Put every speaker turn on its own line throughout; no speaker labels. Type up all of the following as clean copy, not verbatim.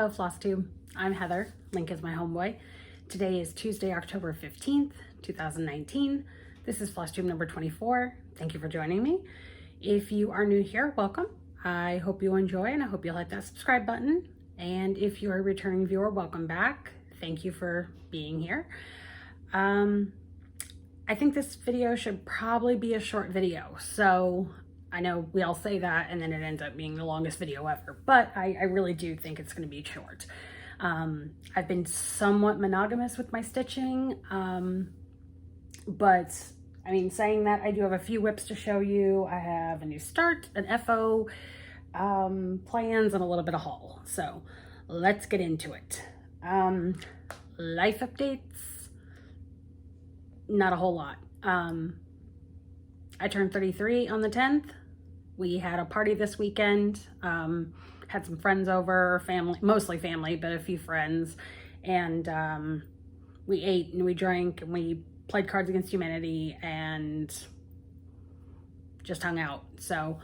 Hello Flosstube, I'm Heather, Link is my homeboy. Today is Tuesday, October 15th, 2019. This is Flosstube number 24. Thank you for joining me. If you are new here, welcome. I hope you enjoy and I hope you'll hit that subscribe button. And if you're a returning viewer, welcome back. Thank you for being here. I think this video should probably be a short video. So I know we all say that and then it ends up being the longest video ever, but I really do think it's going to be short. I've been somewhat monogamous with my stitching, but I mean, saying that, I do have a few whips to show you. I have a new start, an FO, plans, and a little bit of haul. So let's get into it. Life updates, not a whole lot. I turned 33 on the 10th. We had a party this weekend, had some friends over, family, mostly family, but a few friends. And we ate and we drank and we played Cards Against Humanity and just hung out. So,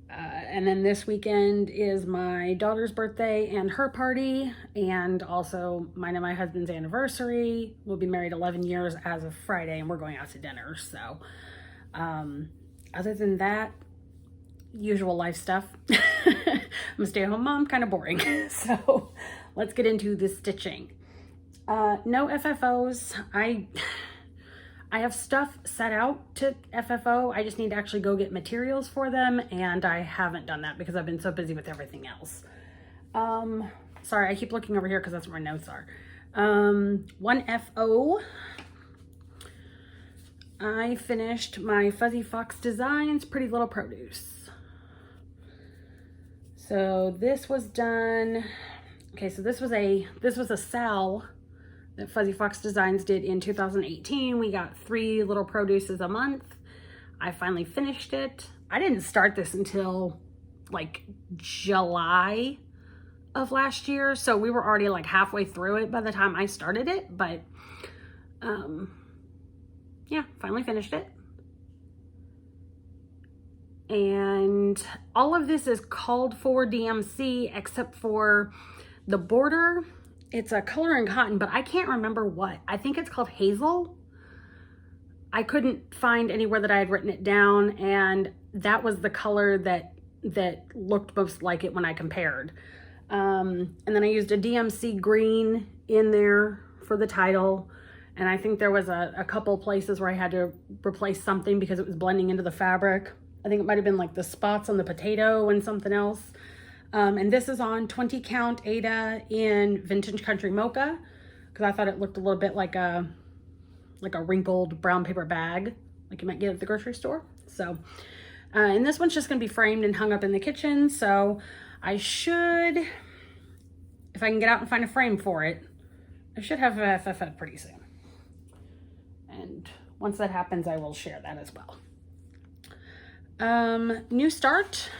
and then this weekend is my daughter's birthday and her party, and also mine and my husband's anniversary. We'll be married 11 years as of Friday and we're going out to dinner. So, other than that, usual life stuff. I'm a stay-at-home mom, kind of boring. So let's get into the stitching. No FFOs. I have stuff set out to FFO. I just need to actually go get materials for them, and I haven't done that because I've been so busy with everything else. Sorry, I keep looking over here because that's where my notes are. One FO. I finished my Fuzzy Fox Designs Pretty Little Produce. So this was done, okay, so this was a sal that Fuzzy Fox Designs did in 2018. We got 3 little produces a month. I finally finished it. I didn't start this until like July of last year. So we were already like halfway through it by the time I started it, but yeah, finally finished it. And all of this is called for DMC except for the border. It's a color in cotton, but I can't remember what. I think it's called Hazel. I couldn't find anywhere that I had written it down, and that was the color that looked most like it when I compared. And then I used a DMC green in there for the title. And I think there was a couple places where I had to replace something because it was blending into the fabric. I think it might have been like the spots on the potato and something else. And this is on 20 count Ada in Vintage Country Mocha, because I thought it looked a little bit like a wrinkled brown paper bag, like you might get at the grocery store. So, and this one's just gonna be framed and hung up in the kitchen. So I should, if I can get out and find a frame for it, I should have a FFF pretty soon. And once that happens, I will share that as well. New start.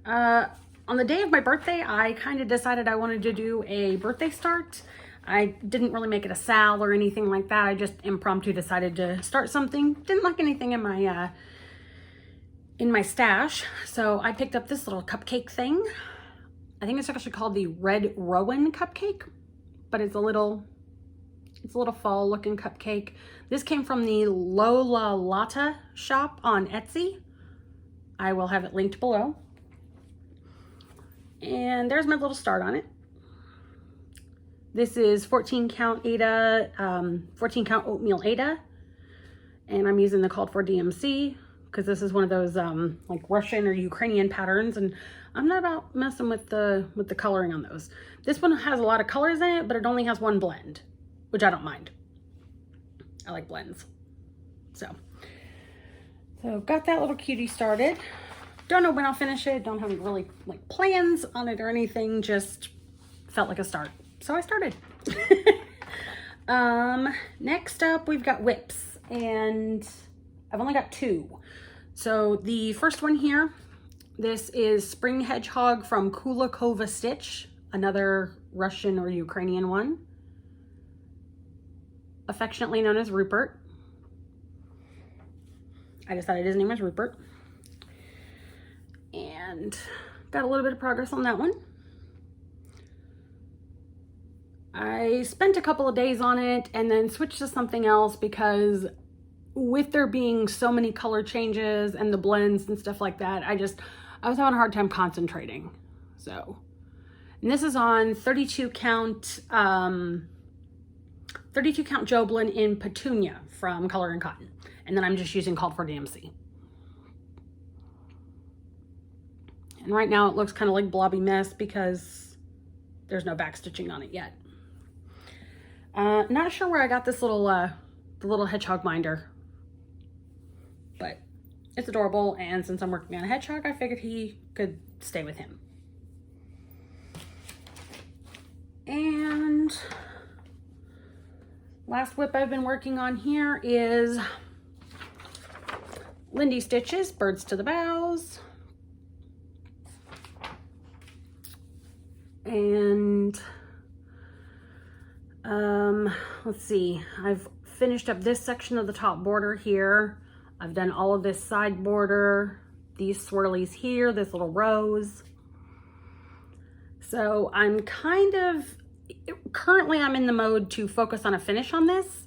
On the day of my birthday, I kind of decided I wanted to do a birthday start. I didn't really make it a sal or anything like that. I just impromptu decided to start something. Didn't like anything in my stash. So I picked up this little cupcake thing. I think it's actually called the Red Rowan cupcake, but it's a little fall looking cupcake. This came from the LolaLotta shop on Etsy. I will have it linked below. And there's my little start on it. This is 14 count Ada, 14 count oatmeal Ada. And I'm using the called for DMC because this is one of those like Russian or Ukrainian patterns, and I'm not about messing with the coloring on those. This one has a lot of colors in it, but it only has one blend, which I don't mind. I like blends. So got that little cutie started. Don't know when I'll finish it. Don't have really like plans on it or anything. Just felt like a start. So I started. Next up, we've got whips, and I've only got 2. So the first one here, this is Spring Hedgehog from Kulakova Stitch, another Russian or Ukrainian one, affectionately known as Rupert. I decided his name was Rupert. And got a little bit of progress on that one. I spent a couple of days on it and then switched to something else because with there being so many color changes and the blends and stuff like that, I was having a hard time concentrating. So, and this is on 32 count Joblin in Petunia from Color and Cotton. And then I'm just using Called for DMC. And right now it looks kind of like blobby mess because there's no back stitching on it yet. Not sure where I got this little, the little hedgehog binder, but it's adorable. And since I'm working on a hedgehog, I figured he could stay with him. And last whip I've been working on here is Lindy Stitches, Birds to the Boughs. And let's see, I've finished up this section of the top border here. I've done all of this side border, these swirlies here, this little rose. So I'm currently I'm in the mode to focus on a finish on this.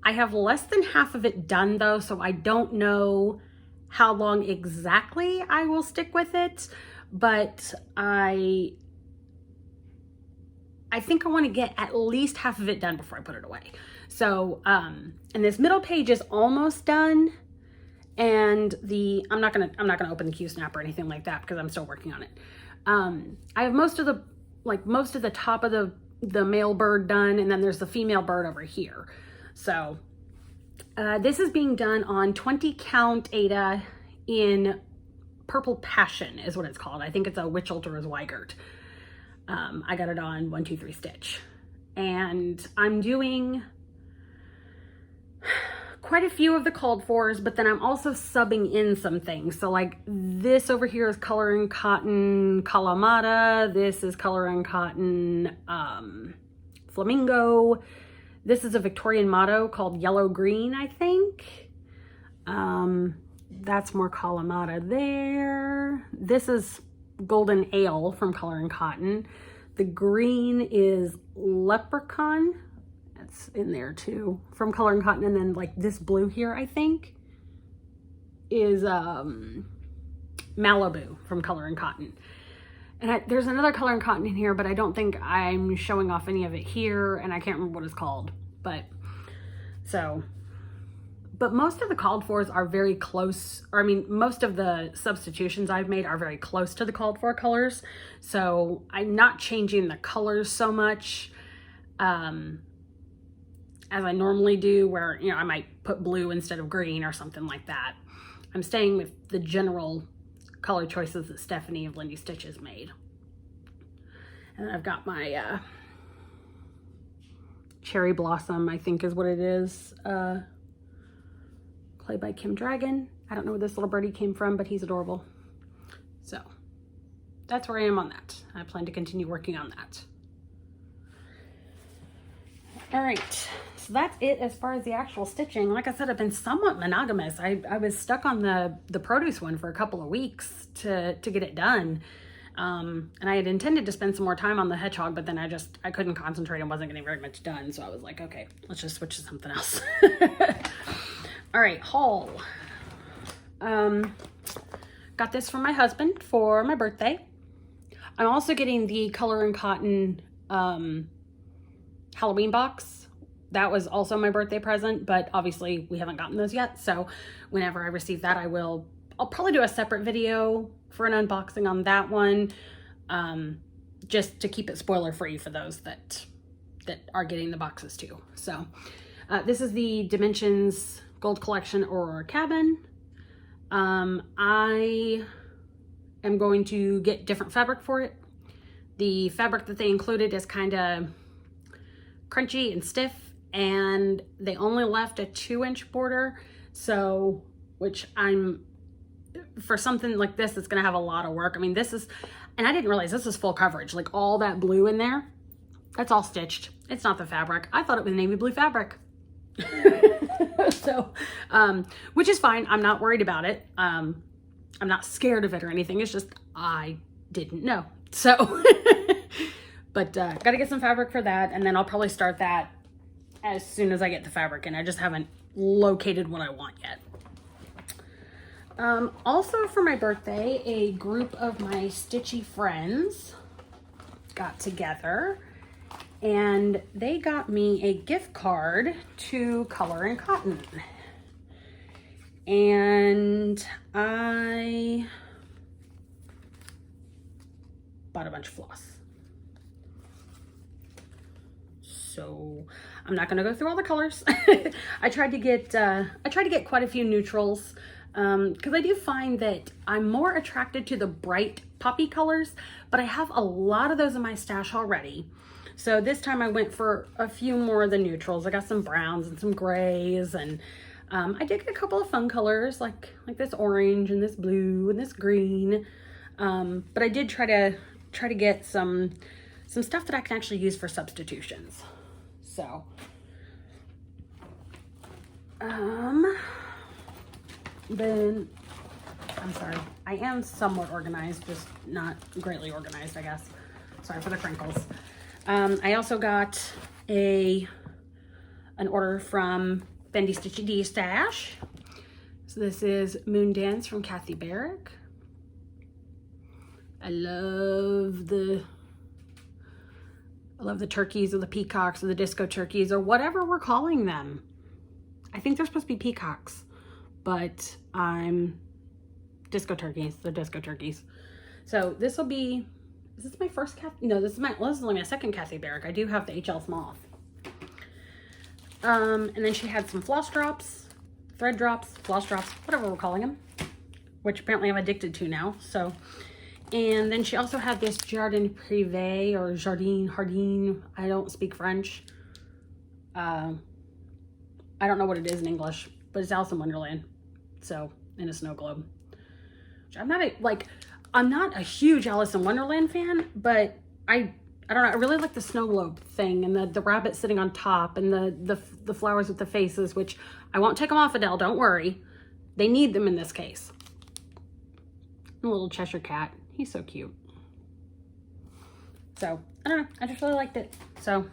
I have less than half of it done though, so I don't know how long exactly I will stick with it, but I think I want to get at least half of it done before I put it away. So, and this middle page is almost done. And I'm not gonna open the Q snap or anything like that because I'm still working on it. I have most of the top of the male bird done, and then there's the female bird over here. So, this is being done on 20 count Ada in Purple Passion is what it's called. I think it's a Witch Ultra Weigert. I got it on 1, 2, 3 stitch, and I'm doing quite a few of the called fors, but then I'm also subbing in some things. So like this over here is Color and Cotton Kalamata. This is Color and Cotton Flamingo. This is a Victorian motto called Yellow Green, I think. That's more Kalamata there. This is Golden Ale from Color and Cotton. The green is Leprechaun. That's in there too from Color and Cotton. And then like this blue here, I think, is Malibu from Color and Cotton. And there's another Color and Cotton in here, but I don't think I'm showing off any of it here, and I can't remember what it's called. But most of the called fors are very close, or I mean, most of the substitutions I've made are very close to the called for colors. So I'm not changing the colors so much as I normally do, where, you know, I might put blue instead of green or something like that. I'm staying with the general color choices that Stephanie of Lindy Stitches made. And I've got my Cherry Blossom, I think is what it is. Clay by Kim Dragon. I don't know where this little birdie came from, but he's adorable. So that's where I am on that. I plan to continue working on that. All right, so that's it as far as the actual stitching. Like I said, I've been somewhat monogamous. I was stuck on the produce one for a couple of weeks to get it done. And I had intended to spend some more time on the hedgehog, but then I couldn't concentrate and wasn't getting very much done. So I was like, okay, let's just switch to something else. All right, haul. Got this from my husband for my birthday. I'm also getting the Color and Cotton Halloween box. That was also my birthday present, but obviously we haven't gotten those yet. So whenever I receive that, I'll probably do a separate video for an unboxing on that one, just to keep it spoiler free for those that are getting the boxes too. So this is the Dimensions Gold Collection Aurora Cabin. I am going to get different fabric for it. The fabric that they included is kind of crunchy and stiff, and they only left a 2-inch border. So, which for something like this, it's gonna have a lot of work. I mean, this is, and I didn't realize this is full coverage. Like all that blue in there, that's all stitched. It's not the fabric. I thought it was navy blue fabric. So, which is fine. I'm not worried about it. I'm not scared of it or anything. It's just, I didn't know. So, But gotta get some fabric for that, and then I'll probably start that as soon as I get the fabric, and I just haven't located what I want yet. Also for my birthday, a group of my stitchy friends got together and they got me a gift card to Color and Cotton. And I bought a bunch of floss. So I'm not gonna go through all the colors. I tried to get quite a few neutrals because I do find that I'm more attracted to the bright poppy colors, but I have a lot of those in my stash already. So this time I went for a few more of the neutrals. I got some browns and some grays, and I did get a couple of fun colors like this orange and this blue and this green. But I did try to get some stuff that I can actually use for substitutions. So, then, I'm sorry, I am somewhat organized, just not greatly organized, I guess. Sorry for the crinkles. I also got an order from Bendy Stitchy D Stash. So this is Moon Dance from Kathy Barrick. I love the turkeys or the peacocks or the disco turkeys or whatever we're calling them. I think they're supposed to be peacocks, but I'm disco turkeys. They're disco turkeys. So this will be, is this my first Kathy? No, this is only my second Kathy Barrick. I do have the HL Small. And then she had some floss drops, thread drops, floss drops, whatever we're calling them, which apparently I'm addicted to now. So, and then she also had this Jardin Privé or Jardin, I don't speak French. I don't know what it is in English, but it's Alice in Wonderland. So, in a snow globe. Which I'm not a huge Alice in Wonderland fan, but I don't know, I really like the snow globe thing and the rabbit sitting on top and the flowers with the faces, which I won't take them off, Adele, don't worry. They need them in this case. A little Cheshire cat. He's so cute. So, I don't know. I just really liked it. So,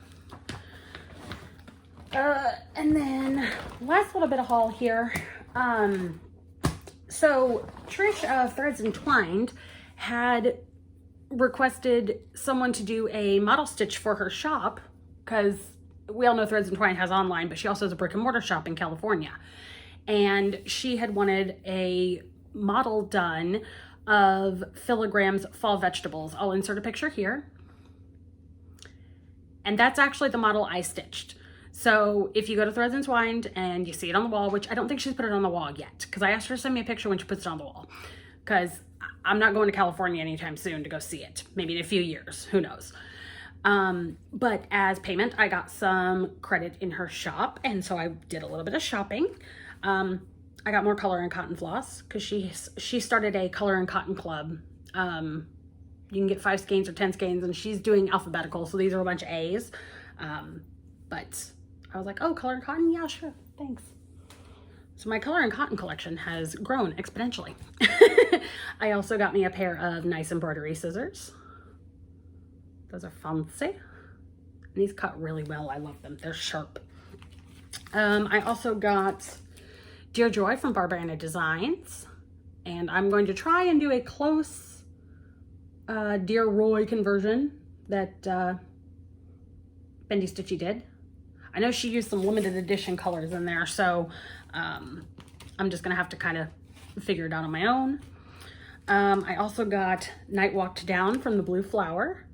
and then last little bit of haul here. So Trish of Threads Entwined had requested someone to do a model stitch for her shop because we all know Threads Entwined has online, but she also has a brick and mortar shop in California. And she had wanted a model done of Filigram's fall vegetables. I'll insert a picture here. And that's actually the model I stitched. So if you go to Threads Entwined and you see it on the wall, which I don't think she's put it on the wall yet, because I asked her to send me a picture when she puts it on the wall, because I'm not going to California anytime soon to go see it. Maybe in a few years, who knows. But as payment, I got some credit in her shop, and so I did a little bit of shopping. I got more Color and Cotton floss because she started a Color and Cotton club. You can get 5 skeins or 10 skeins, and she's doing alphabetical, so these are a bunch of A's. But I was like, oh, Color and Cotton? Yeah, sure, thanks. So my Color and Cotton collection has grown exponentially. I also got me a pair of nice embroidery scissors. Those are fancy. And these cut really well. I love them. They're sharp. I also got Dear Joy from Barbariana Designs. And I'm going to try and do a close Dear Roy conversion that Bendy Stitchy did. I know she used some limited edition colors in there, so I'm just gonna have to kind of figure it out on my own. I also got Night Walked Down from the Blue Flower.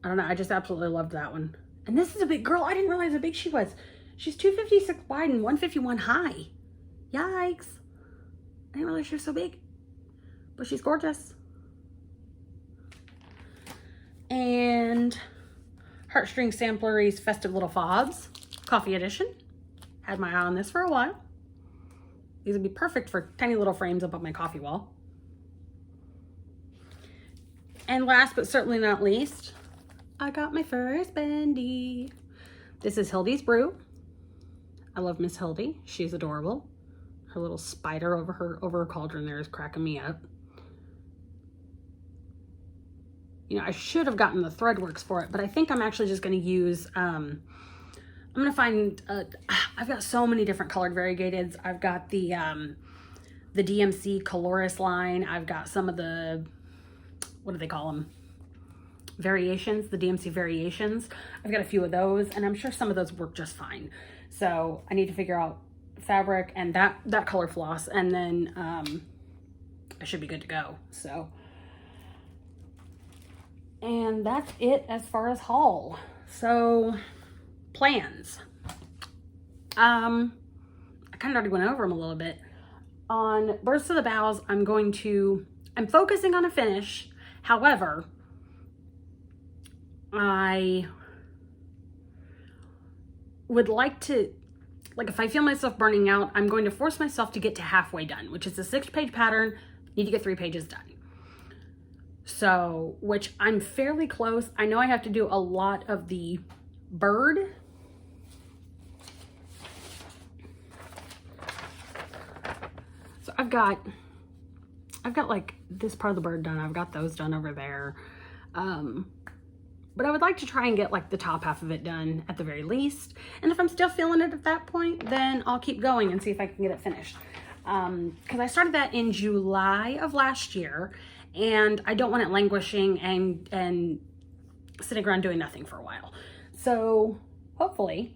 I don't know, I just absolutely loved that one. And this is a big girl. I didn't realize how big she was. She's 256 wide and 151 high. Yikes. I didn't realize she was so big, but she's gorgeous. And Heartstring Samplery's Festive Little Fobs, Coffee Edition. Had my eye on this for a while. These would be perfect for tiny little frames up on my coffee wall. And last but certainly not least, I got my first Bendy. This is Hildy's Brew. I love Miss Hildy. She's adorable. Her little spider over her cauldron there is cracking me up. you know, I should have gotten the Threadworks for it, but I think I'm actually just going to use, I'm going to find, I've got so many different colored variegateds. I've got the DMC Coloris line. I've got some of the, what do they call them? Variations, the DMC variations. I've got a few of those, and I'm sure some of those work just fine. So I need to figure out fabric and that color floss, and then I should be good to go. So, and that's it as far as haul. So plans. I kind of already went over them a little bit. On Birds to the Boughs, I'm focusing on a finish. However, I would like to, like, if I feel myself burning out, I'm going to force myself to get to halfway done, which is a 6-page pattern. Need to get 3 pages done. So, which I'm fairly close. I know I have to do a lot of the bird. So I've got like this part of the bird done. I've got those done over there. But I would like to try and get like the top half of it done at the very least. And if I'm still feeling it at that point, then I'll keep going and see if I can get it finished. Because I started that in July of last year, and I don't want it languishing and sitting around doing nothing for a while. So hopefully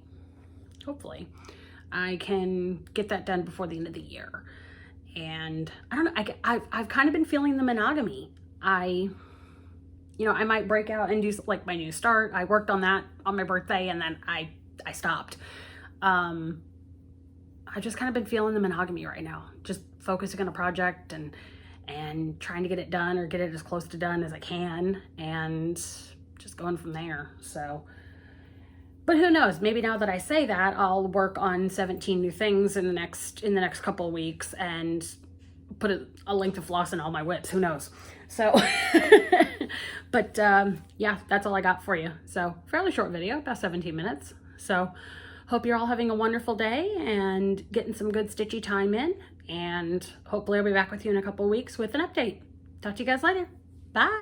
I can get that done before the end of the year. And I don't know, I've kind of been feeling the monogamy. You know, I might break out and do like my new start. I worked on that on my birthday, and then I stopped. I've just kind of been feeling the monogamy right now. Just focusing on a project and trying to get it done, or get it as close to done as I can, and just going from there. So, but who knows? Maybe now that I say that, I'll work on 17 new things in the next couple of weeks and put a length of floss in all my whips. Who knows? So, but yeah, that's all I got for you. So fairly short video, about 17 minutes. So hope you're all having a wonderful day and getting some good stitchy time in. And hopefully I'll be back with you in a couple of weeks with an update. Talk to you guys later. Bye.